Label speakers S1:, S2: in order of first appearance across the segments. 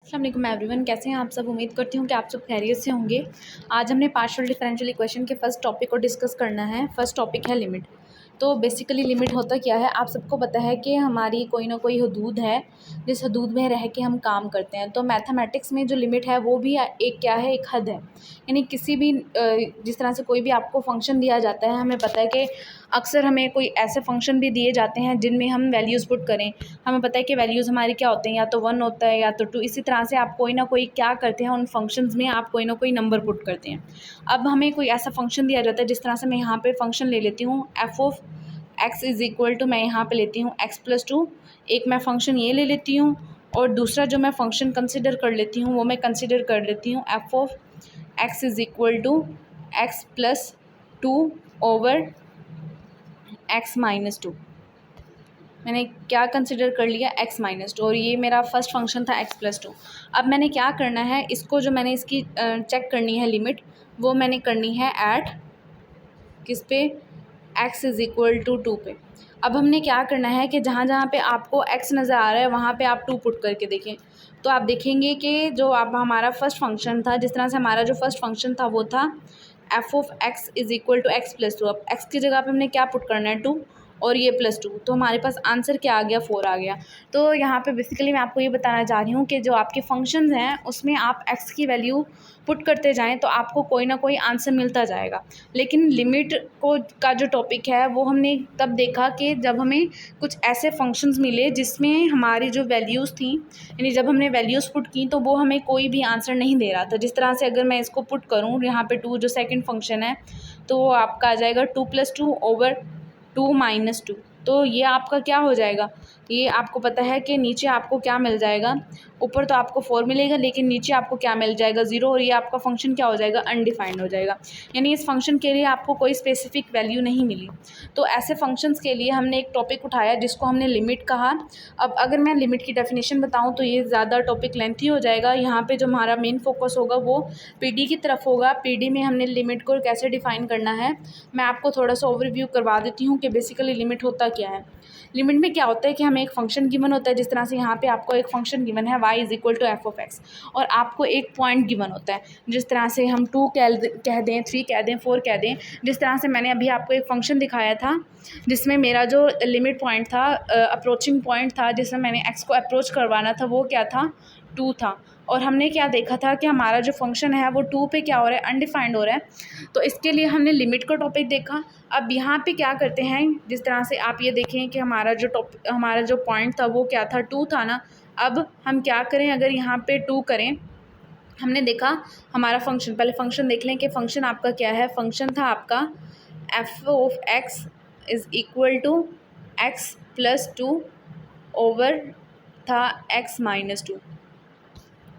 S1: अस्सलाम वालेकुम एवरीवन, कैसे हैं आप सब। उम्मीद करती हूँ कि आप सब खैरियत से होंगे। आज हमने पार्शियल डिफरेंशियल इक्वेशन के फर्स्ट टॉपिक को डिस्कस करना है। फर्स्ट टॉपिक है लिमिट। तो बेसिकली लिमिट होता क्या है, आप सबको पता है कि हमारी कोई ना कोई हदूद है, जिस हदूद में रह के हम काम करते हैं। तो मैथमेटिक्स में जो लिमिट है वो भी एक क्या है, एक हद है। यानी किसी भी जिस तरह से कोई भी आपको फंक्शन दिया जाता है, हमें पता है कि अक्सर हमें कोई ऐसे फंक्शन भी दिए जाते हैं जिनमें हम वैल्यूज़ पुट करें। हमें पता है कि वैल्यूज़ हमारी क्या होते हैं, या तो 1 होता है या तो 2। इसी तरह से आप कोई ना कोई क्या करते हैं, उन फंक्शंस में आप कोई ना कोई नंबर पुट करते हैं। अब हमें कोई ऐसा फंक्शन दिया जाता है, जिस तरह से मैं यहाँ पे फंक्शन ले लेती हूँ F of X is equal to, मैं यहाँ पे लेती हूँ एक्स प्लस 2। एक मैं फंक्शन ये ले लेती हूँ, और दूसरा जो मैं फंक्शन कंसिडर कर लेती हूँ वो मैं कंसिडर कर लेती हूँ F of X is equal to X plus 2 over X minus 2। मैंने क्या कंसिडर कर लिया, x माइनस 2, और ये मेरा फर्स्ट फंक्शन था x प्लस 2। अब मैंने क्या करना है, इसको जो मैंने इसकी चेक करनी है लिमिट, वो मैंने करनी है ऐट किस पे, x इज़ इक्वल टू 2 पे। अब हमने क्या करना है कि जहाँ जहाँ पे आपको x नज़र आ रहा है वहाँ पे आप 2 पुट करके देखें, तो आप देखेंगे कि जो आप हमारा फर्स्ट फंक्शन था, जिस तरह से हमारा जो फर्स्ट फंक्शन था वो था F of X is equal to X plus 2। अब x की जगह पे हमने क्या पुट करना है, 2, और ये प्लस 2, तो हमारे पास आंसर क्या आ गया, 4 आ गया। तो यहाँ पे बेसिकली मैं आपको ये बताना चाह रही हूँ कि जो आपके फंक्शंस हैं उसमें आप x की वैल्यू पुट करते जाएँ तो आपको कोई ना कोई आंसर मिलता जाएगा। लेकिन लिमिट को का जो टॉपिक है वो हमने तब देखा कि जब हमें कुछ ऐसे फंक्शंस मिले जिसमें हमारी जो वैल्यूज़ थी, यानी जब हमने वैल्यूज़ पुट की तो वो हमें कोई भी आंसर नहीं दे रहा था। जिस तरह से अगर मैं इसको पुट करूँ यहाँ पे 2 जो सेकंड फंक्शन है, तो वो आपका आ जाएगा 2 + 2 ओवर 2 - 2। तो ये आपका क्या हो जाएगा, ये आपको पता है कि नीचे आपको क्या मिल जाएगा, ऊपर तो आपको 4 मिलेगा लेकिन नीचे आपको क्या मिल जाएगा, 0, और ये आपका फंक्शन क्या हो जाएगा, अनडिफाइंड हो जाएगा। यानी इस फंक्शन के लिए आपको कोई स्पेसिफिक वैल्यू नहीं मिली। तो ऐसे फंक्शंस के लिए हमने एक टॉपिक उठाया जिसको हमने लिमिट कहा। अब अगर मैं लिमिट की डेफिनेशन बताऊँ तो ये ज़्यादा टॉपिक लेंथी हो जाएगा। यहाँ पे जो हमारा मेन फोकस होगा वो पीडी की तरफ होगा। पीडी में हमने लिमिट को कैसे डिफ़ाइन करना है, मैं आपको थोड़ा सा ओवरव्यू करवा देती हूँ कि बेसिकली लिमिट होता क्या है। लिमिट में क्या होता है कि हमें एक फंक्शन गिवन होता है, जिस तरह से यहाँ पे आपको एक फंक्शन गिवन है y is equal to F of X, और आपको एक पॉइंट गिवन होता है, जिस तरह से हम 2 कह दें, 3 कह दें, 4 कह दें। जिस तरह से मैंने अभी आपको एक फंक्शन दिखाया था जिसमें मेरा जो लिमिट पॉइंट था, अप्रोचिंग पॉइंट था, जिसमें मैंने x को अप्रोच करवाना था, वो क्या था, 2 था। और हमने क्या देखा था कि हमारा जो फंक्शन है वो 2 पे क्या हो रहा है, अनडिफाइंड हो रहा है। तो इसके लिए हमने लिमिट का टॉपिक देखा। अब यहाँ पे क्या करते हैं, जिस तरह से आप ये देखें कि हमारा जो पॉइंट था वो क्या था, 2 था ना। अब हम क्या करें, अगर यहाँ पे 2 करें, हमने देखा हमारा फंक्शन, पहले फंक्शन देख लें कि फंक्शन आपका क्या है। फंक्शन था आपका F of X is equal to X plus 2 over था एक्स माइनस 2।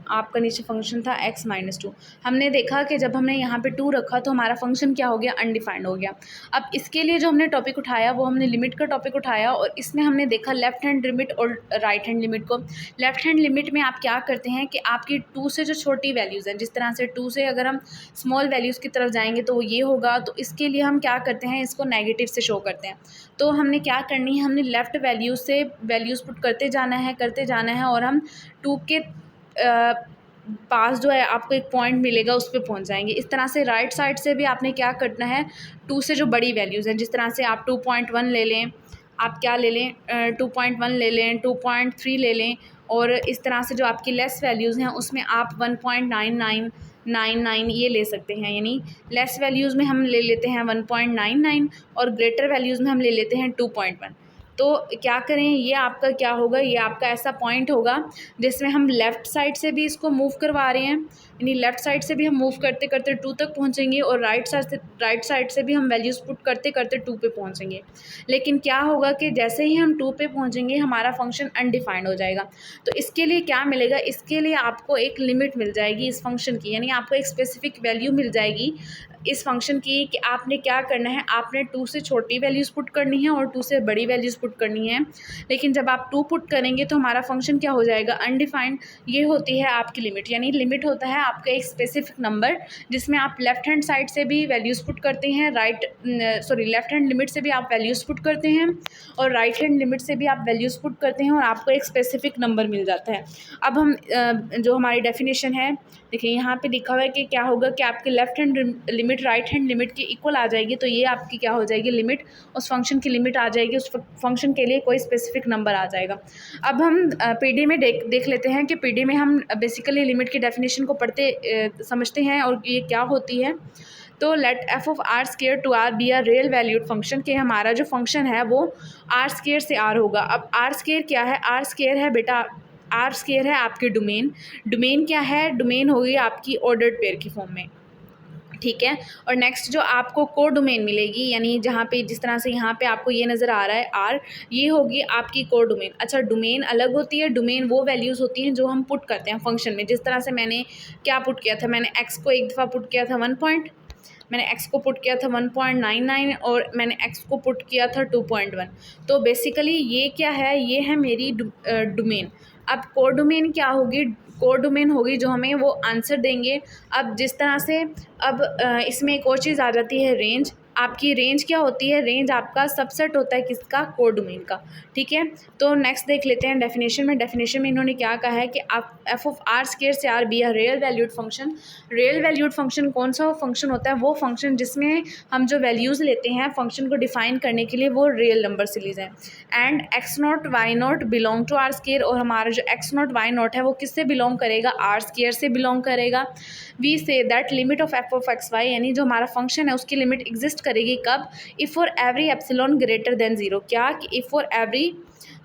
S1: आपका नीचे फंक्शन था x माइनस 2। हमने देखा कि जब हमने यहाँ पे 2 रखा तो हमारा फंक्शन क्या हो गया, अनडिफाइंड हो गया। अब इसके लिए जो हमने टॉपिक उठाया वो हमने लिमिट का टॉपिक उठाया, और इसमें हमने देखा लेफ़्ट हैंड लिमिट और राइट हैंड लिमिट को। लेफ़्ट हैंड लिमिट में आप क्या करते हैं कि आपकी 2 से जो छोटी वैल्यूज़ हैं, जिस तरह से 2 से अगर हम स्मॉल वैल्यूज़ की तरफ जाएंगे तो वो ये होगा, तो इसके लिए हम क्या करते हैं, इसको नेगेटिव से शो करते हैं। तो हमने क्या करनी है, हमने लेफ़्ट वैल्यू से वैल्यूज़ पुट करते जाना है, और हम 2 के पास जो है आपको एक पॉइंट मिलेगा, उस पे पहुंच जाएंगे। इस तरह से राइट साइड से भी आपने क्या करना है, 2 से जो बड़ी वैल्यूज़ हैं, जिस तरह से आप 2.1 ले लें, आप क्या ले लें, 2.1 ले लें, 2.3 ले लें, और इस तरह से जो आपकी लेस वैल्यूज़ हैं उसमें आप 1.9999 ये ले सकते हैं। यानी लेस वैल्यूज़ में हम ले लेते हैं 1.99, और ग्रेटर वैल्यूज़ में हम ले लेते हैं 2.1। तो क्या करें, ये आपका क्या होगा, ये आपका ऐसा पॉइंट होगा जिसमें हम लेफ़्ट साइड से भी इसको मूव करवा रहे हैं, यानी लेफ़्ट साइड से भी हम मूव करते करते 2 तक पहुंचेंगे, और राइट साइड से भी हम वैल्यूज़ पुट करते करते 2 पे पहुंचेंगे। लेकिन क्या होगा कि जैसे ही हम 2 पे पहुंचेंगे हमारा फंक्शन अनडिफाइंड हो जाएगा। तो इसके लिए क्या मिलेगा, इसके लिए आपको एक लिमिट मिल जाएगी इस फंक्शन की, यानी आपको एक स्पेसिफिक वैल्यू मिल जाएगी इस फंक्शन की कि आपने क्या करना है, आपने 2 से छोटी वैल्यूज़ पुट करनी है और 2 से बड़ी वैल्यूज़ पुट पुट करनी है, लेकिन जब आप 2 पुट करेंगे तो हमारा फंक्शन क्या हो जाएगा, अनडिफाइंड। ये होती है आपकी लिमिट, यानी लिमिट होता है आपका एक स्पेसिफिक नंबर जिसमें आप लेफ्ट हैंड साइड से भी वैल्यूज़ पुट करते हैं, लेफ्ट हैंड लिमिट से भी आप वैल्यूज़ पुट करते हैं और राइट हैंड लिमिट से भी आप वैल्यूज़ पुट करते हैं और आपको एक स्पेसिफिक नंबर मिल जाता है। अब हम जो हमारी डेफिनेशन है, देखिए यहाँ पे लिखा हुआ है कि क्या होगा कि आपकी left hand limit right hand limit के इक्वल आ जाएगी, तो ये आपकी क्या हो जाएगी, लिमिट, उस फंक्शन की लिमिट आ जाएगी, उस फंक्शन के लिए कोई स्पेसिफिक नंबर आ जाएगा। अब हम पीडी में देख लेते हैं कि पीडी में हम बेसिकली लिमिट की डेफिनेशन को पढ़ते समझते हैं और ये क्या होती है। तो let F of R square to R be R real valued function, के हमारा जो फंक्शन है वो आर स्केयर से आर होगा। अब आर स्केयर क्या है, आर स्केयर है बेटा, आर स्केयर है आपकी डोमेन। डोमेन क्या है, डोमेन होगी आपकी ऑर्डर्ड पेयर की फॉर्म में, ठीक है। और नेक्स्ट जो आपको को डोमेन मिलेगी, यानी जहाँ पे जिस तरह से यहाँ पे आपको ये नज़र आ रहा है आर, ये होगी आपकी को डोमेन। अच्छा, डोमेन अलग होती है, डोमेन वो वैल्यूज़ होती हैं जो हम पुट करते हैं फंक्शन में। जिस तरह से मैंने क्या पुट किया था, मैंने एक्स को एक दफ़ा पुट किया था 1 मैंने x को पुट किया था 1.99 और मैंने x को पुट किया था 2.1। तो बेसिकली ये क्या है, ये है मेरी डोमेन। अब कोड डोमेन क्या होगी, कोड डोमेन होगी जो हमें वो आंसर देंगे। अब जिस तरह से अब इसमें एक और चीज़ आ जाती है, रेंज। आपकी रेंज क्या होती है, रेंज आपका सबसेट होता है किसका, कोड डोमेन का, ठीक है। तो नेक्स्ट देख लेते हैं डेफिनेशन में। डेफिनेशन में इन्होंने क्या कहा है कि आप एफ ऑफ आर स्केयर से R be R real valued function. Real valued function कौन सा फंक्शन होता है, वो फंक्शन जिसमें हम जो वैल्यूज़ लेते हैं फंक्शन को डिफाइन करने के लिए वो रियल नंबर से ली जाए। And X not Y not belong to R square, और हमारा जो एक्स नॉट वाई नॉट है वो किससे बिलोंग करेगा, आर स्केयर से बिलोंग करेगा। We say that limit of F X Y, यानी जो हमारा फंक्शन है उसकी लिमिट एग्जिस्ट करेगी कब, if for every epsilon greater than zero. क्या कि इफ़ फॉर एवरी,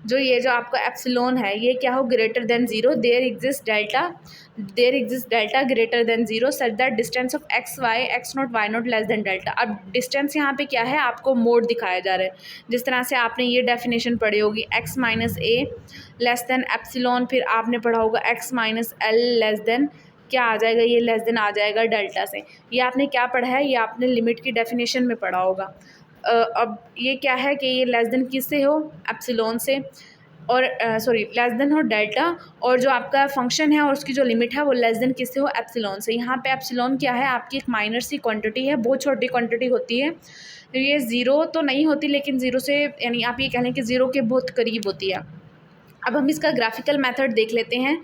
S1: जो ये जो आपका एप्सिलॉन है ये क्या हो, greater than zero, there exist delta greater than zero such that distance of X Y X not Y not less than delta. अब डिस्टेंस यहाँ पे क्या है, आपको मोड दिखाया जा रहा है। जिस तरह से आपने ये डेफिनेशन पढ़ी होगी, एक्स माइनस ए लेस देन एप्सिलॉन, फिर आपने पढ़ा होगा x minus L less than, क्या आ जाएगा, ये लेस देन आ जाएगा डेल्टा से। ये आपने क्या पढ़ा है, ये आपने लिमिट की डेफिनेशन में पढ़ा होगा। अब ये क्या है कि ये लेस देन किससे हो, एप्सिलॉन से, और लेस देन हो डेल्टा, और जो आपका फंक्शन है और उसकी जो लिमिट है वो लेस देन किससे हो, एप्सिलॉन से। यहाँ पे एप्सिलॉन क्या है, आपकी एक माइनर सी क्वांटिटी है, बहुत छोटी क्वांटिटी होती है। ये ज़ीरो तो नहीं होती, लेकिन ज़ीरो से यानी आप ये कह लें कि ज़ीरो के बहुत करीब होती है। अब हम इसका ग्राफिकल मेथड देख लेते हैं।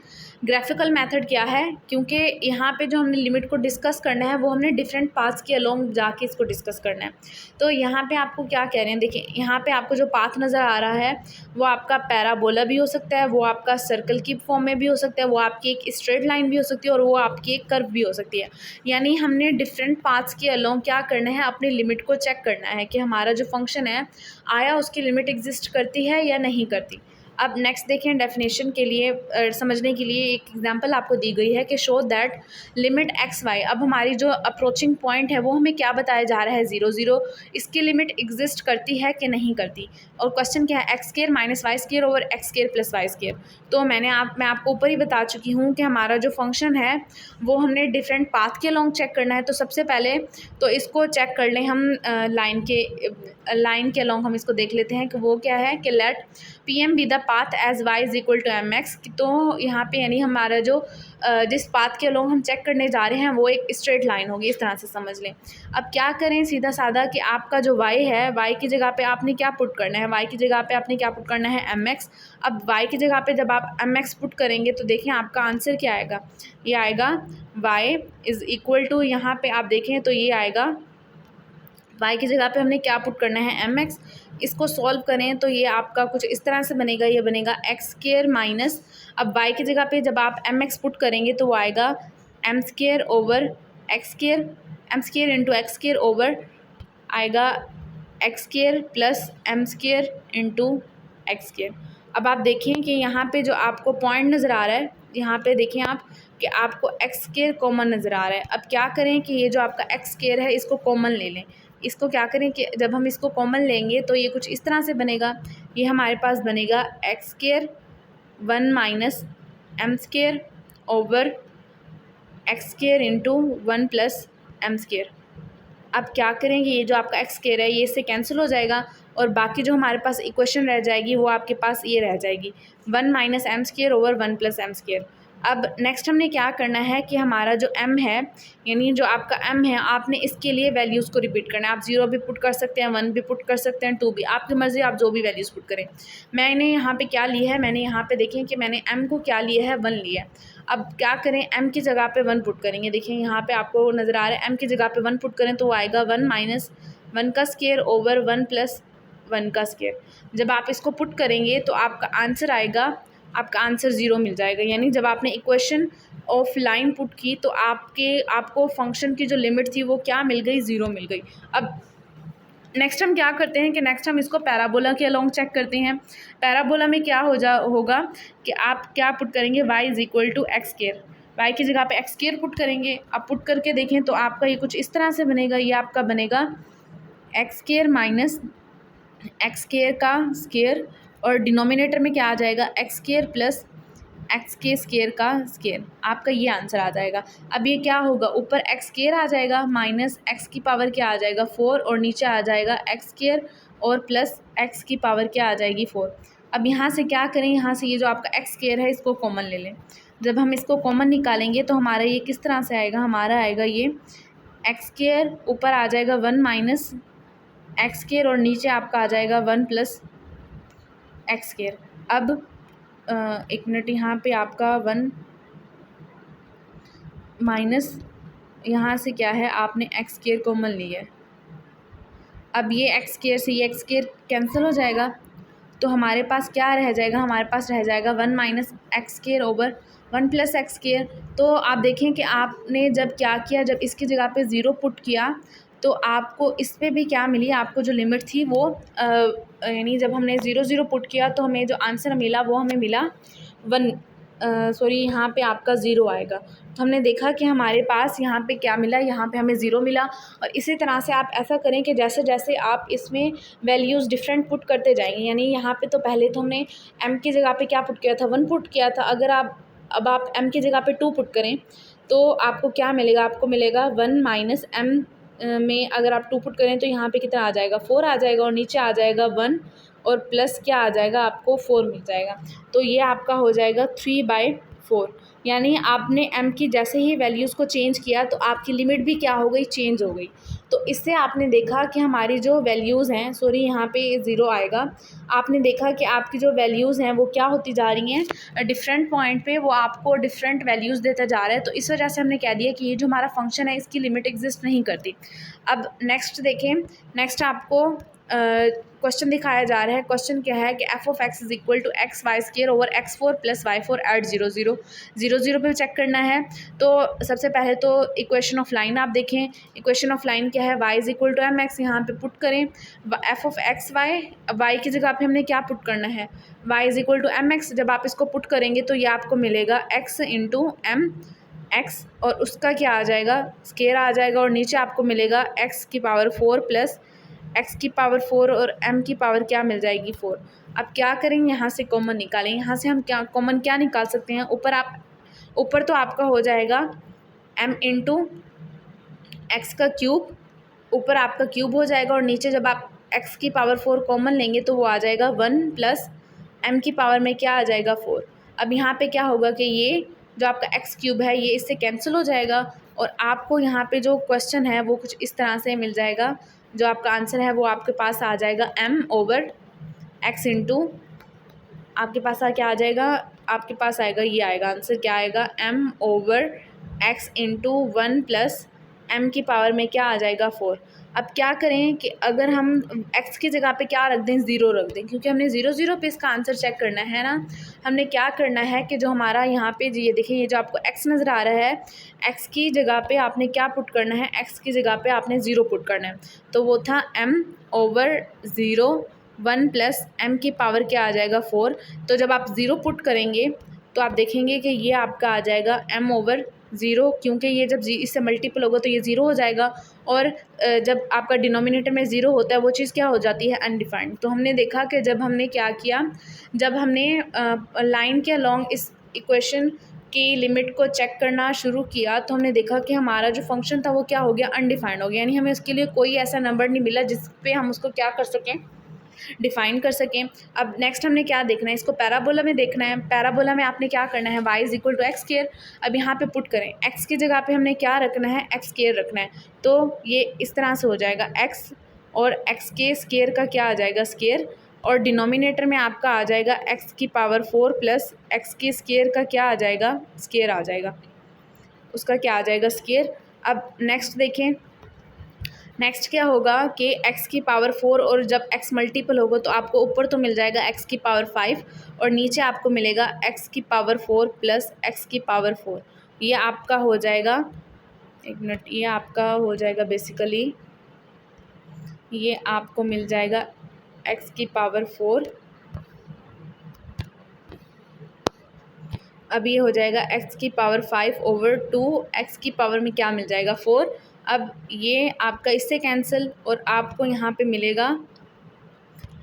S1: ग्राफिकल मेथड क्या है, क्योंकि यहाँ पे जो हमने लिमिट को डिस्कस करना है वो हमने डिफरेंट पाथ्स के अलोंग जाके इसको डिस्कस करना है। तो यहाँ पे आपको क्या कह रहे हैं, देखिए यहाँ पे आपको जो पाथ नज़र आ रहा है वो आपका पैराबोला भी हो सकता है, वो आपका सर्कल की फॉर्म में भी हो सकता है, वो आपकी एक स्ट्रेट लाइन भी हो सकती है और वो आपकी एक कर्व भी हो सकती है। यानी हमने डिफरेंट पाथ्स के अलोंग क्या करना है, अपनी लिमिट को चेक करना है कि हमारा जो फंक्शन है आया उसकी लिमिट एग्जिस्ट करती है या नहीं करती। अब नेक्स्ट देखें, डेफिनेशन के लिए समझने के लिए एक एग्जांपल आपको दी गई है कि show that limit X Y. अब हमारी जो अप्रोचिंग पॉइंट है वो हमें क्या बताया जा रहा है, 0 0, इसकी लिमिट एग्जिस्ट करती है कि नहीं करती। और क्वेश्चन क्या है, X square minus Y square over x square plus Y square. तो मैं आपको ऊपर ही बता चुकी हूँ कि हमारा जो फंक्शन है वो हमने डिफरेंट पाथ के लॉन्ग चेक करना है। तो सबसे पहले तो इसको चेक कर लें हम, लाइन के अलॉन्ग हम इसको देख लेते हैं कि वो क्या है, कि let P M be the path as Y is equal to M X. तो यहाँ पे यानी हमारा जो जिस पाथ के अलॉन्ग हम चेक करने जा रहे हैं वो एक स्ट्रेट लाइन होगी, इस तरह से समझ लें। अब क्या करें, सीधा साधा कि आपका जो y है, y की जगह पे आपने क्या पुट करना है, y की जगह पे आपने क्या पुट करना है, mx। अब y की जगह पे जब आप mx पुट करेंगे तो देखिए आपका आंसर क्या आएगा, ये आएगा y इज़ इक्वल टू, यहाँ पे आप देखें तो ये आएगा y की जगह पे हमने क्या पुट करना है, mx। इसको सॉल्व करें तो ये आपका कुछ इस तरह से बनेगा, ये बनेगा एक्स स्केयर माइनस, अब y की जगह पे जब आप mx पुट करेंगे तो वो आएगा m square over x square, m square into x square over आएगा x square plus m square into x square. अब आप देखें कि यहाँ पे जो आपको पॉइंट नज़र आ रहा है, यहाँ पे देखें आप कि आपको एक्स स्केयर कॉमन नज़र आ रहा है। अब क्या करें कि ये जो आपका एक्स स्केयर है इसको कॉमन ले लें। इसको क्या करें कि जब हम इसको कॉमन लेंगे तो ये कुछ इस तरह से बनेगा, ये हमारे पास बनेगा X square 1 minus M square over x square into 1 plus M square. अब क्या करेंगे, ये जो आपका एक्स स्केयर है ये इससे कैंसिल हो जाएगा। और बाकी जो हमारे पास इक्वेशन रह जाएगी वो आपके पास ये रह जाएगी 1 minus M square over 1 plus M square. अब नेक्स्ट हमने क्या करना है कि हमारा जो m है, यानी जो आपका m है, आपने इसके लिए वैल्यूज़ को रिपीट करना है। आप 0 भी पुट कर सकते हैं, 1 भी पुट कर सकते हैं, 2 भी, आपकी मर्ज़ी, आप जो भी वैल्यूज़ पुट करें। मैंने यहाँ पे क्या लिया है, मैंने यहाँ पे देखें कि मैंने m को क्या लिया है, 1 लिया है। अब क्या करें, m की जगह पे 1 पुट करेंगे। देखिए यहाँ पे आपको नज़र आ रहा है m की जगह पे 1 पुट करें तो वो आएगा 1 माइनस 1 का स्क्वायर ओवर 1 प्लस 1 का स्क्वायर। जब आप इसको पुट करेंगे तो आपका आंसर आएगा, आपका आंसर 0 मिल जाएगा। यानी जब आपने इक्वेशन ऑफ लाइन पुट की तो आपको फंक्शन की जो लिमिट थी वो क्या मिल गई, 0 मिल गई। अब नेक्स्ट हम क्या करते हैं कि नेक्स्ट हम इसको पैराबोला के अलोंग चेक करते हैं। पैराबोला में क्या होगा कि आप क्या पुट करेंगे, y is equal to X square, Y की जगह पे एक्स स्क्वायर पुट करेंगे। अब पुट करके देखें तो आपका ये कुछ इस तरह से बनेगा, ये आपका बनेगा x square minus x square का स्क्वायर, और डिनोमिनेटर में क्या आ जाएगा, एक्स स्क्वायर प्लस एक्स के स्क्वायर का स्क्वायर। आपका ये आंसर आ जाएगा। अब ये क्या होगा, ऊपर एक्स स्क्वायर आ जाएगा माइनस एक्स की पावर क्या आ जाएगा 4, और नीचे आ जाएगा एक्स स्क्वायर और प्लस एक्स की पावर क्या आ जाएगी 4। अब यहाँ से क्या करें, यहाँ से ये जो आपका एक्स स्क्वायर है इसको कॉमन ले लें। जब हम इसको कॉमन निकालेंगे तो हमारा ये किस तरह से आएगा, हमारा आएगा ये एक्स स्क्वायर, ऊपर आ जाएगा 1 माइनस एक्स स्क्वायर और नीचे आपका आ जाएगा 1 प्लस एक्स स्क्वायर। अब एक मिनट, यहाँ पे आपका 1 माइनस यहाँ से क्या है, आपने एक्स स्क्वायर कॉमन लिया है। अब ये एक्स स्क्वायर से ये एक्स स्क्वायर कैंसिल हो जाएगा तो हमारे पास क्या रह जाएगा, हमारे पास रह जाएगा 1 minus x square over 1 plus X square. तो आप देखें कि आपने जब क्या किया, जब इसकी जगह पे 0 पुट किया तो आपको इस पे भी क्या मिली, आपको जो लिमिट थी वो यानी जब हमने 0 0 पुट किया तो हमें जो आंसर मिला वो हमें मिला 1, सॉरी यहाँ पे आपका 0 आएगा। तो हमने देखा कि हमारे पास यहाँ पे क्या मिला, यहाँ पे हमें 0 मिला। और इसी तरह से आप ऐसा करें कि जैसे जैसे आप इसमें वैल्यूज़ डिफरेंट पुट करते जाएंगे, यानी यहाँ पे तो पहले तो हमने m की जगह पे क्या पुट किया था, 1 पुट किया था। अगर अब आप m की जगह पे 2 पुट करें तो आपको क्या मिलेगा, आपको मिलेगा 1 माइनस m में अगर आप 2 पुट करें तो यहाँ पे कितना आ जाएगा, 4 आ जाएगा, और नीचे आ जाएगा 1 और प्लस क्या आ जाएगा, आपको 4 मिल जाएगा। तो ये आपका हो जाएगा 3/4। यानी आपने m की जैसे ही वैल्यूज़ को चेंज किया तो आपकी लिमिट भी क्या हो गई, चेंज हो गई। तो इससे आपने देखा कि हमारी जो वैल्यूज़ हैं, सॉरी यहाँ पे 0 आएगा, आपने देखा कि आपकी जो वैल्यूज़ हैं वो क्या होती जा रही हैं, डिफरेंट पॉइंट पे वो आपको डिफरेंट वैल्यूज़ देता जा रहा है। तो इस वजह से हमने कह दिया कि ये जो हमारा फंक्शन है इसकी लिमिट एग्जिस्ट नहीं करती। अब नेक्स्ट देखें, नेक्स्ट आपको क्वेश्चन दिखाया जा रहा है। क्वेश्चन क्या है कि F of X is equal to X Y square over X 4 plus Y 4 at 0 0 0 0 पे चेक करना है। तो सबसे पहले तो इक्वेशन ऑफ लाइन आप देखें, इक्वेशन ऑफ लाइन क्या है, y is equal to M X, यहाँ पे पुट करें F of X Y, Y की जगह पे हमने क्या पुट करना है, y is equal to M X. जब आप इसको पुट करेंगे तो ये आपको मिलेगा x इंटू एम एक्स, और उसका क्या आ जाएगा, स्क्वायर आ जाएगा, और नीचे आपको मिलेगा x की पावर 4 प्लस x की पावर 4 और m की पावर क्या मिल जाएगी 4। अब क्या करेंगे, यहाँ से कॉमन निकालें। यहाँ से हम क्या कॉमन क्या निकाल सकते हैं, ऊपर तो आपका हो जाएगा m इंटू एक्स का क्यूब, ऊपर आपका क्यूब हो जाएगा, और नीचे जब आप x की पावर 4 कॉमन लेंगे तो वो आ जाएगा 1 प्लस m की पावर में क्या आ जाएगा 4। अब यहाँ पे क्या होगा कि ये जो आपका x क्यूब है ये इससे कैंसिल हो जाएगा, और आपको यहाँ पे जो क्वेश्चन है वो कुछ इस तरह से मिल जाएगा। जो आपका आंसर है वो आपके पास आ जाएगा m ओवर x इंटू, आपके पास क्या आ जाएगा, आपके पास आएगा, ये आएगा आंसर, क्या आएगा, m over x into 1 plus m की पावर में क्या आ जाएगा 4। अब क्या करें कि अगर हम x की जगह पे क्या रख दें, 0 रख दें, क्योंकि हमने 0 0 पे इसका आंसर चेक करना है ना। हमने क्या करना है कि जो हमारा यहाँ पे ये देखिए, ये जो आपको x नज़र आ रहा है, x की जगह पे आपने क्या पुट करना है, x की जगह पे आपने 0 पुट करना है। तो वो था m ओवर 0 1 प्लस m की पावर क्या आ जाएगा 4। तो जब आप 0 पुट करेंगे तो आप देखेंगे कि ये आपका आ जाएगा m ओवर 0, क्योंकि ये जब इससे मल्टीपल होगा तो ये 0 हो जाएगा, और जब आपका डिनोमिनेटर में 0 होता है वो चीज़ क्या हो जाती है, अनडिफाइंड। तो हमने देखा कि जब हमने क्या किया, जब हमने लाइन के अलॉन्ग इस इक्वेशन की लिमिट को चेक करना शुरू किया तो हमने देखा कि हमारा जो फंक्शन था वो क्या हो गया, अनडिफाइंड हो गया। यानी हमें उसके लिए कोई ऐसा नंबर नहीं मिला जिस पे हम उसको क्या कर सकें, डिफाइन कर सकें। अब नेक्स्ट हमने क्या देखना है, इसको पैराबोला में देखना है। पैराबोला में आपने क्या करना है, Y is equal to X square. अब यहाँ पे पुट करें, एक्स की जगह पे हमने क्या रखना है, एक्स स्क्वायर रखना है। तो ये इस तरह से हो जाएगा, एक्स और एक्स के स्क्वायर का क्या आ जाएगा, स्क्वायर, और डिनोमिनेटर में आपका आ जाएगा एक्स की पावर 4 प्लस एक्स के स्क्वायर का क्या आ जाएगा, स्क्वायर आ जाएगा, उसका क्या आ जाएगा, स्क्वायर। अब नेक्स्ट देखें, नेक्स्ट क्या होगा कि x की पावर 4 और जब x मल्टीपल होगा तो आपको ऊपर तो मिल जाएगा x की पावर 5 और नीचे आपको मिलेगा x की पावर 4 प्लस x की पावर 4। ये आपका हो जाएगा, एक मिनट, ये आपका हो जाएगा बेसिकली, ये आपको मिल जाएगा x की पावर 4, अब ये हो जाएगा x की पावर 5 ओवर 2, x की पावर में क्या मिल जाएगा, 4। अब ये आपका इससे कैंसिल और आपको यहाँ पे मिलेगा,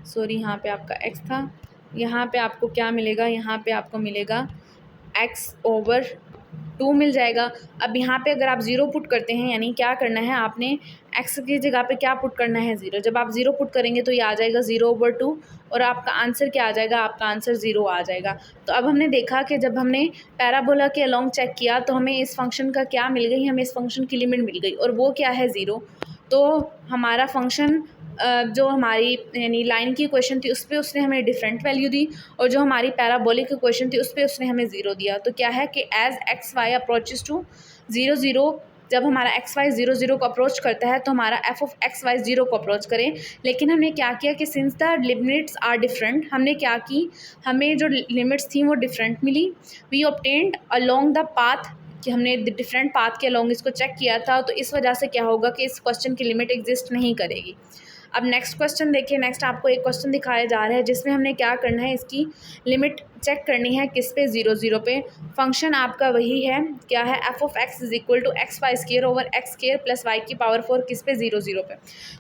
S1: सॉरी यहाँ पे आपका x था, यहाँ पे आपको क्या मिलेगा, यहाँ पे आपको मिलेगा x ओवर 2 मिल जाएगा। अब यहाँ पे अगर आप ज़ीरो पुट करते हैं, यानी क्या करना है, आपने x की जगह पे क्या पुट करना है, ज़ीरो। जब आप ज़ीरो पुट करेंगे तो ये आ जाएगा 0/2 और आपका आंसर क्या आ जाएगा, आपका आंसर 0 आ जाएगा। तो अब हमने देखा कि जब हमने पैराबोला के अलोंग चेक किया तो हमें इस फंक्शन का क्या मिल गई, हमें इस फंक्शन की लिमिट मिल गई और वो क्या है, 0। तो हमारा फंक्शन जो हमारी यानी लाइन की क्वेश्चन थी उस पर उसने हमें डिफरेंट वैल्यू दी और जो हमारी पैराबोलिक की क्वेश्चन थी उस पर उसने हमें 0 दिया। तो क्या है कि as X Y approaches to 0 0, जब हमारा एक्स वाई 0 0 को अप्रोच करता है तो हमारा एफ ऑफ एक्स वाई 0 को अप्रोच करें। लेकिन हमने क्या किया कि since the limits are different, हमने क्या की, हमें जो लिमिट्स थी वो डिफरेंट मिली। We obtained along the path, कि हमने डिफरेंट पाथ के अलोंग इसको चेक किया था, तो इस वजह से क्या होगा कि इस क्वेश्चन की लिमिट एग्जिस्ट नहीं करेगी। अब नेक्स्ट क्वेश्चन देखिए, नेक्स्ट आपको एक क्वेश्चन दिखाया जा रहा है जिसमें हमने क्या करना है, इसकी लिमिट चेक करनी है, किस पे, 0 0 पे। फंक्शन आपका वही है, क्या है, F of X is equal to X Y square over X square plus Y की पावर 4, किस पे, 0 0 पे।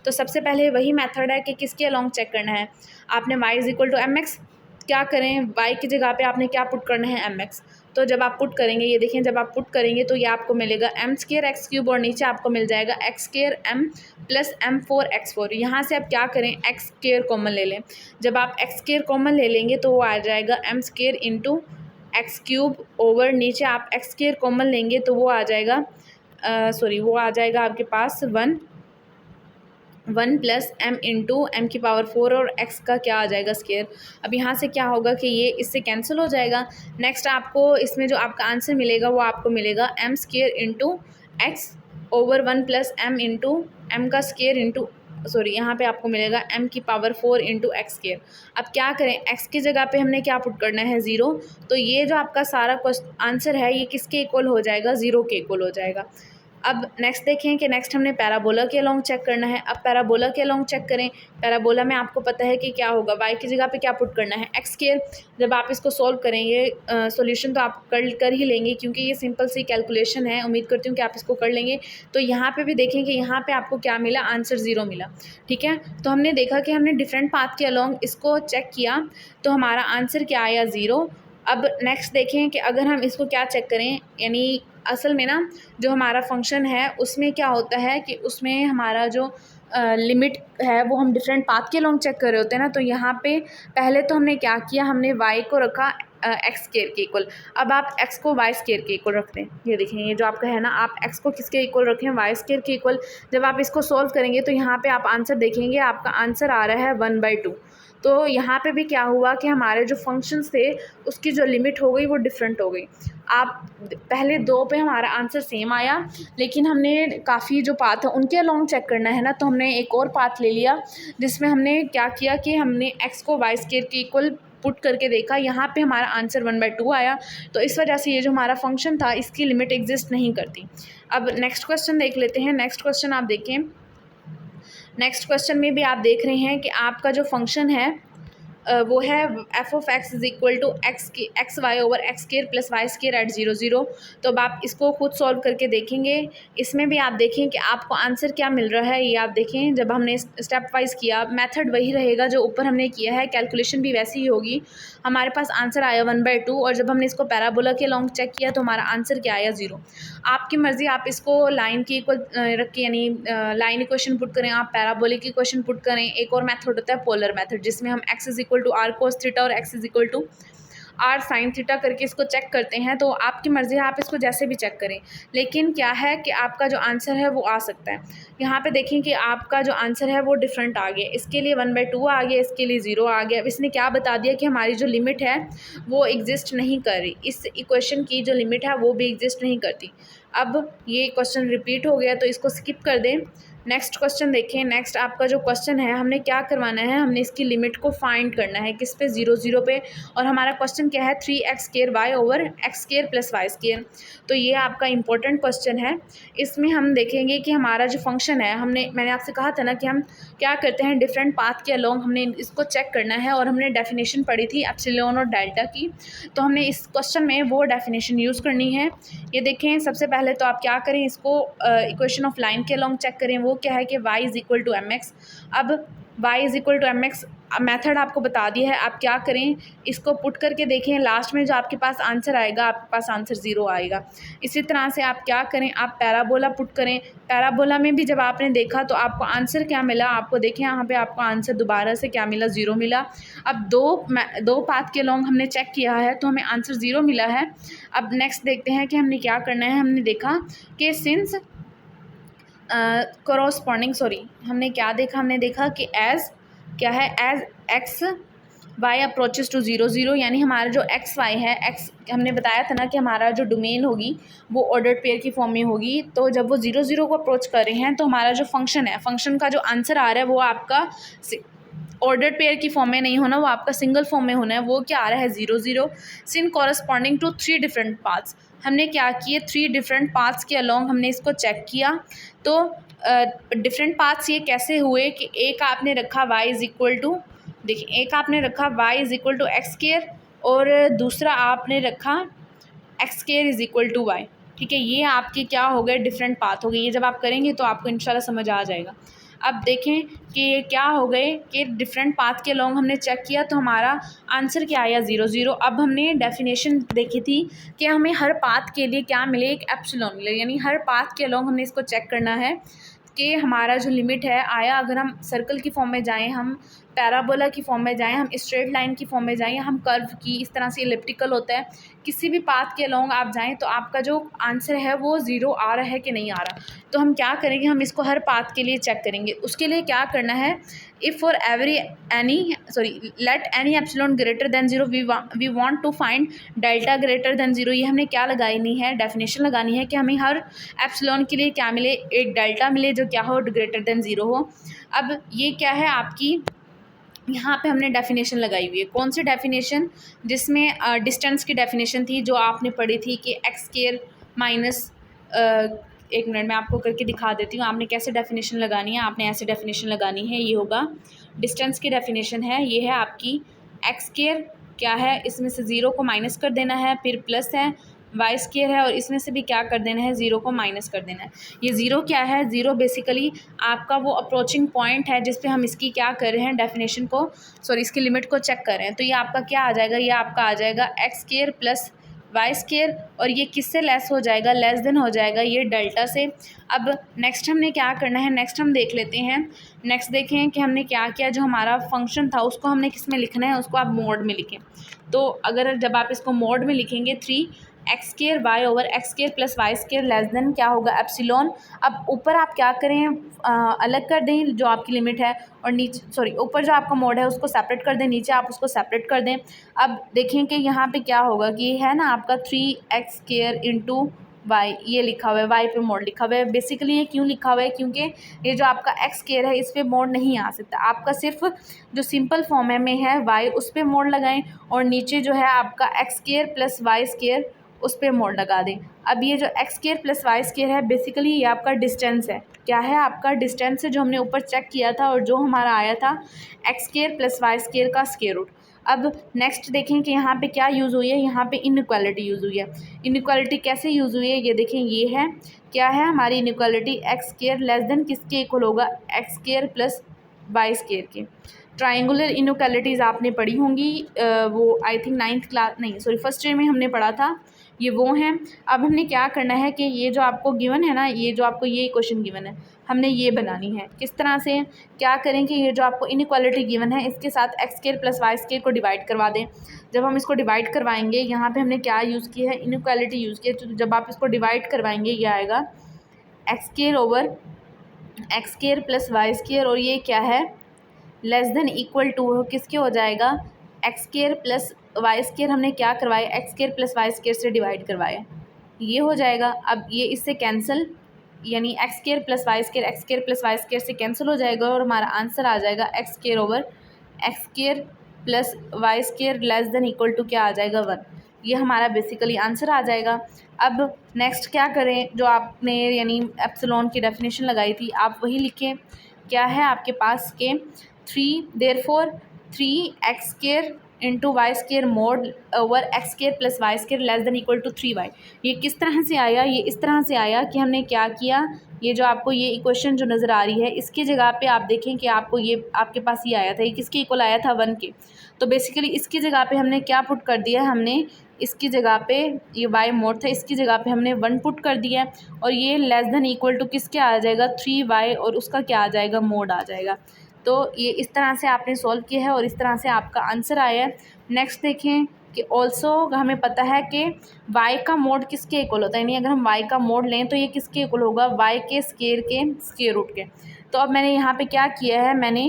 S1: तो सबसे पहले वही मेथड है कि किसके अलोंग चेक करना है, आपने Y is equal to M X, क्या करें, वाई की जगह पे आपने क्या पुट करना है, एम एक्स। तो जब आप पुट करेंगे, ये देखें, जब आप पुट करेंगे तो ये आपको मिलेगा एम स्क्वायर एक्स क्यूब और नीचे आपको मिल जाएगा X square M plus M 4 X 4। यहाँ से आप क्या करें, एक्स स्क्वायर कॉमन ले लें। जब आप एक्स स्क्वायर कॉमन ले लेंगे तो वो आ जाएगा M square into X cube over नीचे आप एक्स स्क्वायर कॉमन लेंगे तो वो आ जाएगा वो आ जाएगा आपके पास 1 प्लस एम इंटू एम की पावर 4 और एक्स का क्या आ जाएगा, स्क्वायर। अब यहाँ से क्या होगा कि ये इससे कैंसिल हो जाएगा। नेक्स्ट आपको इसमें जो आपका आंसर मिलेगा वो आपको मिलेगा M square into X over 1 plus M into M का स्क्वायर इंटू यहाँ पे आपको मिलेगा एम की पावर 4 इंटू एक्स स्क्वायर। अब क्या करें, एक्स की जगह पे हमने क्या पुट करना है, 0। तो ये जो आपका सारा आंसर है ये किसके इक्वल हो जाएगा, 0 के इक्वल हो जाएगा। अब नेक्स्ट देखें कि नेक्स्ट हमने पैराबोला के अलोंग चेक करना है। अब पैराबोला के अलोंग चेक करें, पैराबोला में आपको पता है कि क्या होगा, वाई की जगह पे क्या पुट करना है, एक्स स्क्वायर। जब आप इसको सॉल्व करेंगे, सॉल्यूशन तो आप कर ही लेंगे क्योंकि ये सिंपल सी कैलकुलेशन है, उम्मीद करती हूँ कि आप इसको कर लेंगे। तो यहाँ पे भी देखें कि यहाँ पे आपको क्या मिला, आंसर 0 मिला, ठीक है। तो हमने देखा कि हमने डिफरेंट पाथ के अलोंग इसको चेक किया तो हमारा आंसर क्या आया, 0। अब नेक्स्ट देखें कि अगर हम इसको क्या चेक करें, यानी असल में ना जो हमारा फंक्शन है उसमें क्या होता है कि उसमें हमारा जो लिमिट है वो हम डिफरेंट पाथ के अलोंग चेक कर रहे होते हैं ना। तो यहाँ पे पहले तो हमने क्या किया, हमने y को रखा एक्स स्क्वायर के इक्वल। अब आप x को y स्क्वायर के इक्वल रखते हैं, ये देखें, ये जो आपका है ना, आप x को किसके इक्वल रखें, y स्क्वायर के इक्वल। जब आप इसको सॉल्व करेंगे तो यहाँ पे आप आंसर देखेंगे, आपका आंसर आ रहा है 1/2। तो यहाँ पे भी क्या हुआ कि हमारे जो फंक्शंस थे उसकी जो लिमिट हो गई वो डिफरेंट हो गई। आप पहले 2 पे हमारा आंसर सेम आया, लेकिन हमने काफ़ी जो पाथ है उनके अलोंग चेक करना है ना, तो हमने एक और पाथ ले लिया जिसमें हमने क्या किया कि हमने x को y स्क्वायर के इक्वल पुट करके देखा, यहाँ पे हमारा आंसर 1/2 आया। तो इस वजह से ये जो हमारा फंक्शन था इसकी लिमिट एग्जिस्ट नहीं करती। अब नेक्स्ट क्वेश्चन देख लेते हैं। नेक्स्ट क्वेश्चन आप देखें, नेक्स्ट क्वेश्चन में भी आप देख रहे हैं कि आपका जो फंक्शन है वो है F of X is equal to X Y over x square plus Y square at 0 0। तो अब आप इसको खुद सॉल्व करके देखेंगे। इसमें भी आप देखें कि आपको आंसर क्या मिल रहा है। ये आप देखें, जब हमने स्टेप वाइज किया मेथड वही रहेगा जो ऊपर हमने किया है, कैलकुलेशन भी वैसी ही होगी। हमारे पास आंसर आया 1/2 और जब हमने इसको पैराबोला के लॉन्ग चेक किया तो हमारा आंसर क्या आया 0। आपकी मर्ज़ी, आप इसको लाइन की इक्वल रख के यानी लाइन इक्वेशन पुट करें, आप पैराबोलिक इक्वेशन पुट करें। एक और मेथड होता है पोलर मेथड, जिसमें हम x is equal to R cos theta और x is equal to R sine theta करके इसको चेक करते हैं। तो आपकी मर्ज़ी है, आप इसको जैसे भी चेक करें, लेकिन क्या है कि आपका जो आंसर है वो आ सकता है। यहाँ पे देखें कि आपका जो आंसर है वो डिफरेंट आ गया। इसके लिए 1/2 आ गया, इसके लिए 0 आ गया। अब इसने क्या बता दिया कि हमारी जो लिमिट है वो एग्जिस्ट नहीं कर रही, इस इक्वेशन की जो लिमिट है वो भी एग्जिस्ट नहीं करती। अब ये क्वेश्चन रिपीट हो गया तो इसको स्किप कर दें। नेक्स्ट क्वेश्चन देखें। नेक्स्ट आपका जो क्वेश्चन है, हमने क्या करवाना है, हमने इसकी लिमिट को फाइंड करना है किस पे, 0 0 पे। और हमारा क्वेश्चन क्या है, 3x square Y over x square plus Y square. तो ये आपका इंपॉर्टेंट क्वेश्चन है। इसमें हम देखेंगे कि हमारा जो फंक्शन है, मैंने आपसे कहा था ना कि हम क्या करते हैं, डिफरेंट पाथ के अलोंग हमने इसको चेक करना है। और हमने डेफिनेशन पढ़ी थी एप्सिलॉन और डेल्टा की, तो हमने इस क्वेश्चन में वो डेफिनेशन यूज़ करनी है। ये देखें, सबसे पहले तो आप क्या करें, इसको इक्वेशन ऑफ लाइन के अलोंग चेक करें। वो क्या है कि y is equal to M X. अब y is equal to M X method आपको बता दिया है। आप क्या करें, इसको पुट करके देखें, लास्ट में जो आपके पास आंसर आएगा, आपके पास आंसर 0 आएगा। इसी तरह से आप क्या करें, आप पैराबोला पुट करें। पैराबोला में भी जब आपने देखा तो आपको आंसर क्या मिला, आपको देखें यहाँ पे आपको आंसर दोबारा से क्या मिला, 0 मिला। अब दो पाथ के लॉन्ग हमने चेक किया है तो हमें आंसर 0 मिला है। अब नेक्स्ट देखते हैं कि हमने क्या करना है। हमने देखा कि सिंस हमने क्या देखा, हमने देखा कि एज क्या है, as X Y approaches to 0 0, यानी हमारा जो एक्स वाई है, एक्स हमने बताया था ना कि हमारा जो डोमेन होगी वो ऑर्डर्ड पेयर की फॉर्म में होगी। तो जब वो 0 0 को अप्रोच कर रहे हैं तो हमारा जो फंक्शन है, फंक्शन का जो आंसर आ रहा है वो आपका ऑर्डर्ड पेयर की फॉर्म में नहीं होना, वो आपका सिंगल फॉर्म में होना है। वो क्या आ रहा है, 0 0 सिन कॉरस्पॉन्डिंग टू 3 डिफरेंट पाथ्स। हमने क्या किए, 3 डिफरेंट पाथ्स के अलोंग हमने इसको चेक किया। तो डिफरेंट पाथ्स ये कैसे हुए कि एक आपने रखा y इज़ इक्वल टू, देखिए एक आपने रखा y is equal to X square और दूसरा आपने रखा X square is equal to Y. ठीक है, ये आपके क्या हो गए, डिफरेंट पाथ हो गए। ये जब आप करेंगे तो आपको इंशाल्लाह समझ आ जाएगा। अब देखें कि ये क्या हो गए कि डिफरेंट पाथ के लॉन्ग हमने चेक किया तो हमारा आंसर क्या आया, 0 0। अब हमने डेफिनेशन देखी थी कि हमें हर पाथ के लिए क्या मिले, एक एप्सिलॉन मिले, यानी हर पाथ के लॉन्ग हमने इसको चेक करना है कि हमारा जो लिमिट है आया। अगर हम सर्कल की फॉर्म में जाएं, हम पैराबोला की फॉर्म में जाएं, हम स्ट्रेट लाइन की फॉर्म में जाएं, हम कर्व की, इस तरह से इलिप्टिकल होता है, किसी भी पाथ के अलोंग आप जाएं तो आपका जो आंसर है वो 0 आ रहा है कि नहीं आ रहा। तो हम क्या करेंगे, हम इसको हर पाथ के लिए चेक करेंगे। उसके लिए क्या करना है, if for let any epsilon greater than 0 we want to find delta greater than 0। ये हमने क्या लगानी है, डेफिनेशन लगानी है कि हमें हर एप्सिलॉन के लिए क्या मिले, एक डेल्टा मिले जो क्या हो, ग्रेटर देन 0 हो। अब ये क्या है आपकी, यहाँ पे हमने डेफिनेशन लगाई हुई है। कौन सी डेफिनेशन, जिसमें डिस्टेंस की डेफिनेशन थी जो आपने पढ़ी थी कि एक्स स्केयर माइनस, एक मिनट मैं आपको करके दिखा देती हूँ आपने कैसे डेफिनेशन लगानी है। आपने ऐसे डेफिनेशन लगानी है, ये होगा डिस्टेंस की डेफिनेशन है, ये है आपकी एक्स स्केयर क्या है, इसमें से 0 को माइनस कर देना है, फिर प्लस है वाई स्केयर है और इसमें से भी क्या कर देना है, 0 को माइनस कर देना है। ये 0 क्या है, 0 बेसिकली आपका वो अप्रोचिंग पॉइंट है जिस पे हम इसकी क्या कर रहे हैं, डेफिनेशन को इसकी लिमिट को चेक कर रहे हैं। तो ये आपका क्या आ जाएगा, ये आपका आ जाएगा X square plus Y square और ये किससे लेस हो जाएगा, लेस देन हो जाएगा ये डेल्टा से। अब नेक्स्ट हमने क्या करना है, नेक्स्ट हम देख लेते हैं। नेक्स्ट देखें कि हमने क्या किया, जो हमारा फंक्शन था उसको हमने किस में लिखना है, उसको आप मोड में लिखें। तो अगर जब आप इसको मोड में लिखेंगे 3 X square Y over x square plus Y square less than क्या होगा, एप्सिलॉन। अब ऊपर आप क्या करें, अलग कर दें जो आपकी लिमिट है और नीचे ऊपर जो आपका मोड है उसको सेपरेट कर दें, नीचे आप उसको सेपरेट कर दें। अब देखें कि यहाँ पे क्या होगा कि है ना आपका 3x स्केयर इंटू वाई, ये लिखा हुआ है, वाई पे मोड लिखा हुआ है। बेसिकली ये क्यों लिखा हुआ है, क्योंकि ये जो आपका एक्स स्केयर है इस पर मोड नहीं आ सकता, आपका सिर्फ जो सिंपल फॉर्म में है वाई उस पर मोड लगाएं और नीचे जो है आपका X square plus Y square उस पर मोड लगा दें। अब ये जो X square plus Y square है बेसिकली ये आपका डिस्टेंस है, क्या है आपका डिस्टेंस है जो हमने ऊपर चेक किया था और जो हमारा आया था X square plus Y square का स्केयर रूट। अब नेक्स्ट देखें कि यहाँ पे क्या यूज़ हुई है, यहाँ पे इनइक्वालिटी यूज़ हुई है। इनइक्वालिटी कैसे यूज़ हुई है ये देखें, ये है क्या है हमारी inequality, X square less than किसके इक्वल होगा, X square plus Y square के। ट्राइंगुलर इनइक्वालिटीज़ आपने पढ़ी होंगी, वो आई थिंक 9th क्लास नहीं सॉरी फर्स्ट ईयर में हमने पढ़ा था, ये वो हैं। अब हमने क्या करना है कि ये जो आपको गिवन है ना, ये जो आपको ये इक्वेशन गिवन है, हमने ये बनानी है। किस तरह से, क्या करें कि ये जो आपको इनइक्वालिटी गिवन है इसके साथ X square plus Y square को डिवाइड करवा दें। जब हम इसको डिवाइड करवाएंगे, यहाँ पे हमने क्या यूज़ किया है, इनइक्वालिटी यूज़ किया, तो जब आप इसको डिवाइड करवाएंगे ये आएगा X square over X square plus Y square, और ये क्या है लेस देन इक्वल टू किसके हो जाएगा, X square plus Y square हमने क्या करवाया, X square plus Y square से डिवाइड करवाया, ये हो जाएगा। अब ये इससे कैंसिल, यानी X square plus Y square X square plus Y square से कैंसिल हो जाएगा और हमारा आंसर आ जाएगा X square over X square plus Y square less than equal to क्या आ जाएगा 1। ये हमारा बेसिकली आंसर आ जाएगा। अब नेक्स्ट क्या करें, जो आपने यानी एप्सिलॉन की डेफिनेशन लगाई थी आप वही लिखें। क्या है आपके पास के 3 therefore 3x square into Y square mod over X square plus Y square less than equal to 3y। ये किस तरह से आया, ये इस तरह से आया कि हमने क्या किया, ये जो आपको ये इक्वेशन जो नज़र आ रही है इसकी जगह पे आप देखें कि आपको ये आपके पास ये आया था, ये किसके इक्वल आया था 1 के। तो बेसिकली इसकी जगह पे हमने क्या पुट कर दिया, हमने इसकी जगह पे ये y मोड था, इसकी जगह पे हमने 1 पुट कर दिया है, और ये लेस देन इक्वल टू किसके आ जाएगा 3y, और उसका क्या आ जाएगा मोड आ जाएगा। तो ये इस तरह से आपने सॉल्व किया है और इस तरह से आपका आंसर आया है। नेक्स्ट देखें कि ऑल्सो हमें पता है कि y का मोड किसके इक्वल होता है, यानी अगर हम y का मोड लें तो ये किसके इक्वल होगा, y के स्क्वायर रूट के। तो अब मैंने यहाँ पे क्या किया है, मैंने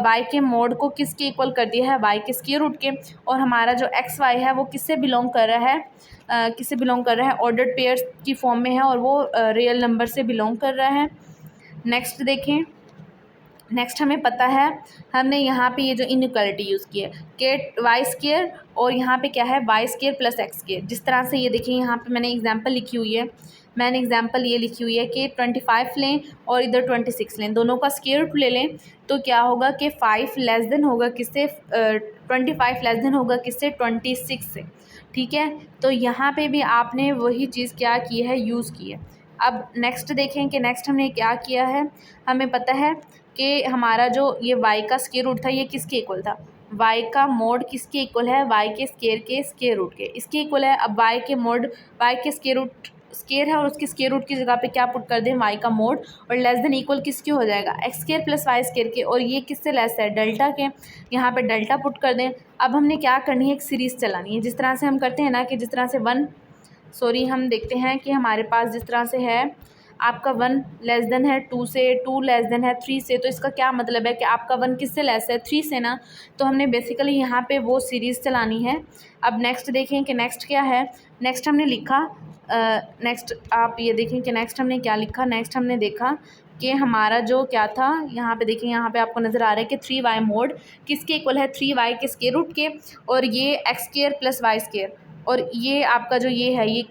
S1: y के मोड को किसके इक्वल कर दिया है, y के स्क्वायर रूट के, और हमारा जो एक्स वाई है वो किससे बिलोंग कर रहा है, किससे बिलोंग कर रहा है, ऑर्डर्ड पेयर्स की फॉर्म में है और वो रियल नंबर से बिलोंग कर रहा है। नेक्स्ट देखें, नेक्स्ट हमें पता है हमने यहाँ पे ये जो इनइक्वालिटी यूज़ की है कि वाई स्क्वायर और यहाँ पे क्या है Y square plus X square. जिस तरह से ये देखिए यहाँ पे मैंने एग्जांपल लिखी हुई है, मैंने एग्जांपल ये लिखी हुई है कि 25 लें और इधर 26 लें, दोनों का स्क्वायर रूट ले लें तो क्या होगा कि 5 लेस देन होगा किससे, 25 लेस देन होगा किससे 26 से। ठीक है, तो यहाँ पे भी आपने वही चीज़ क्या की है, यूज़ की है। अब नेक्स्ट देखें कि नेक्स्ट हमने क्या किया है, हमें पता है कि हमारा जो ये y का स्क्वायर रूट था ये किसके इक्वल था, y का मोड किसके इक्वल है, y के स्क्वायर रूट के, इसके इक्वल है। अब y के मोड y के स्क्वायर रूट स्क्वायर है और उसके स्क्वायर रूट की जगह पे क्या पुट कर दें, y का मोड, और लेस देन इक्वल किसके हो जाएगा, X square plus Y square के, और ये किससे लेस है, डेल्टा के, यहाँ पे डेल्टा पुट कर दें। अब हमने क्या करनी है, एक सीरीज़ चलानी है, जिस तरह से हम करते हैं ना कि जिस तरह से हम देखते हैं कि हमारे पास जिस तरह से है आपका 1 लेस देन है 2 से, 2 लेस देन है 3 से, तो इसका क्या मतलब है कि आपका 1 किससे लेस है, 3 से ना। तो हमने बेसिकली यहाँ पे वो सीरीज़ चलानी है। अब नेक्स्ट देखें कि नेक्स्ट क्या है, नेक्स्ट हमने लिखा नेक्स्ट आप ये देखें कि नेक्स्ट हमने क्या लिखा, नेक्स्ट हमने देखा कि हमारा जो क्या था, यहाँ पे देखें, यहाँ पे आपको नज़र आ रहा है कि 3y मोड किसके इक्वल है, 3y के स्क्वायर रूट के, और ये X square plus Y square, और ये आपका जो ये है ये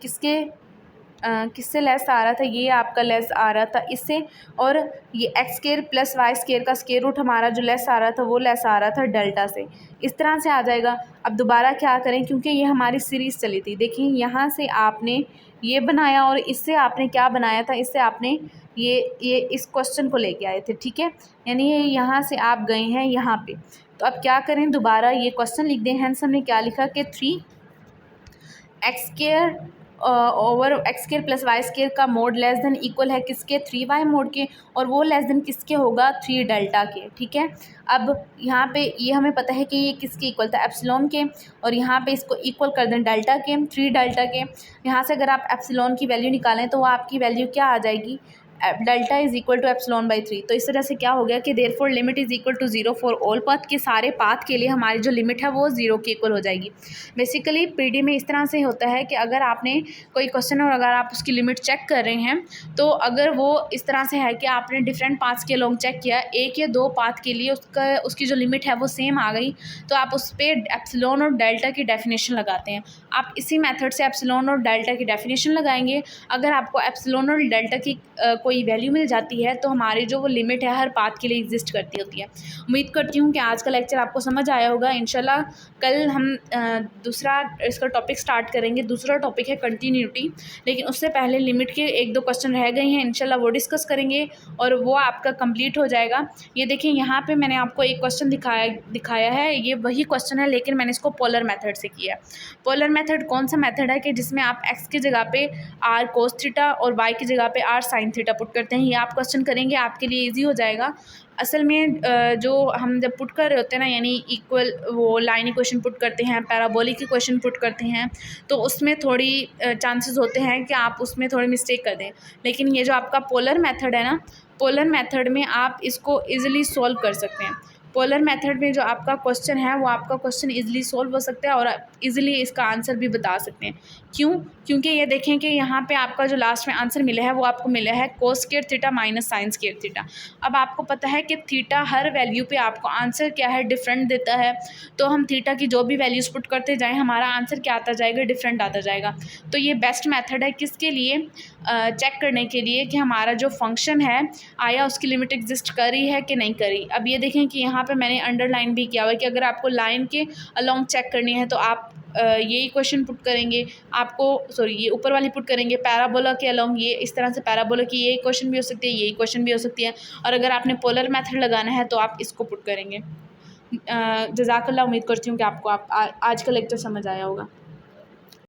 S1: किससे लेस आ रहा था, ये आपका लेस आ रहा था इससे, और ये X square plus Y square का स्क्वायर रूट हमारा जो लेस आ रहा था वो लेस आ रहा था डेल्टा से। इस तरह से आ जाएगा। अब दोबारा क्या करें, क्योंकि ये हमारी सीरीज़ चली थी, देखिए यहाँ से आपने ये बनाया और इससे आपने क्या बनाया था, इससे आपने ये इस क्वेश्चन को लेके आए थे। ठीक है, यानी यहाँ से आप गए हैं यहाँ पे। तो अब क्या करें, दोबारा ये क्वेश्चन लिख दें। हैंस हमने क्या लिखा कि 3x square over X square plus Y square का मोड लेस देन इक्वल है किसके, 3y मोड के, और वो लेस देन किसके होगा, 3 डेल्टा के। ठीक है, अब यहाँ पे ये हमें पता है कि ये किसके इक्वल था, एप्सिलॉन के, और यहाँ पे इसको इक्वल कर दें डेल्टा के, 3 डेल्टा के। यहाँ से अगर आप एप्सिलॉन की वैल्यू निकालें तो वो आपकी वैल्यू क्या आ जाएगी, delta is equal to epsilon by 3। तो इस तरह से क्या हो गया कि therefore limit is equal to 0 for all path, के सारे पाथ के लिए हमारी जो लिमिट है वो 0 के इक्वल हो जाएगी। बेसिकली पीडी में इस तरह से होता है कि अगर आपने कोई क्वेश्चन और अगर आप उसकी लिमिट चेक कर रहे हैं, तो अगर वो इस तरह से है कि आपने डिफरेंट पाथ्स के लॉन्ग चेक किया, एक या दो पाथ के लिए उसकी जो लिमिट है वो सेम आ गई, तो आप उस पर एप्सिलॉन और डेल्टा की डेफिनेशन लगाते हैं। आप इसी मेथड से एप्सिलॉन और डेल्टा की डेफिनेशन लगाएंगे। अगर आपको एप्सिलॉन और डेल्टा की कोई वैल्यू मिल जाती है तो हमारी जो वो लिमिट है हर पाथ के लिए एग्जिस्ट करती होती है। उम्मीद करती हूँ कि आज का लेक्चर आपको समझ आया होगा। इंशाल्लाह कल हम दूसरा इसका टॉपिक स्टार्ट करेंगे। दूसरा टॉपिक है कंटिन्यूटी, लेकिन उससे पहले लिमिट के 1-2 क्वेश्चन रह गए हैं, इंशाल्लाह वो डिस्कस करेंगे और वो आपका कंप्लीट हो जाएगा। ये देखिए यहाँ पे मैंने आपको एक क्वेश्चन दिखाया है, ये वही क्वेश्चन है लेकिन मैंने इसको पोलर मेथड से किया है। पोलर मेथड कौन सा मेथड है कि जिसमें आप x की जगह पे r cos थीटा और y की जगह पे r sin थीटा पुट करते हैं। ये आप क्वेश्चन करेंगे, आपके लिए ईजी हो जाएगा। असल में जो हम जब पुट कर रहे होते हैं ना, यानी इक्वल वो लाइन इक्वेशन पुट करते हैं, पैराबोलिक इक्वेशन पुट करते हैं, तो उसमें थोड़ी चांसेस होते हैं कि आप उसमें थोड़ी मिस्टेक कर दें। लेकिन ये जो आपका पोलर मेथड है ना, पोलर मेथड में आप इसको ईज़िली सॉल्व कर सकते हैं। पोलर मेथड में जो आपका क्वेश्चन है वो आपका क्वेश्चन ईज़िली सॉल्व हो सकता है और आप ईज़िली इसका आंसर भी बता सकते हैं। क्यों? क्योंकि ये देखें कि यहाँ पे आपका जो लास्ट में आंसर मिला है वो आपको मिला है cos square theta minus sine square theta. अब आपको पता है कि थीटा हर वैल्यू पे आपको आंसर क्या है, डिफरेंट देता है। तो हम थीटा की जो भी वैल्यूज़ पुट करते जाएँ हमारा आंसर क्या आता जाएगा, डिफरेंट आता जाएगा। तो ये बेस्ट मेथड है किसके लिए, चेक करने के लिए कि हमारा जो फंक्शन है आया उसकी लिमिट एग्जिस्ट करी है कि नहीं करी। अब ये देखें कि यहाँ पे मैंने अंडरलाइन भी किया हुआ है कि अगर आपको लाइन के अलोंग चेक करनी है तो आप ये इक्वेशन पुट करेंगे, आपको ये ऊपर वाली पुट करेंगे, पैराबोला के अलोंग ये इस तरह से पैराबोला की ये इक्वेशन भी हो सकती है, ये इक्वेशन भी हो सकती है। और अगर आपने पोलर मेथड लगाना है तो आप इसको पुट करेंगे। जज़ाकल्लाह। उम्मीद करती हूँ कि आपको आज का लेक्चर समझ आया होगा।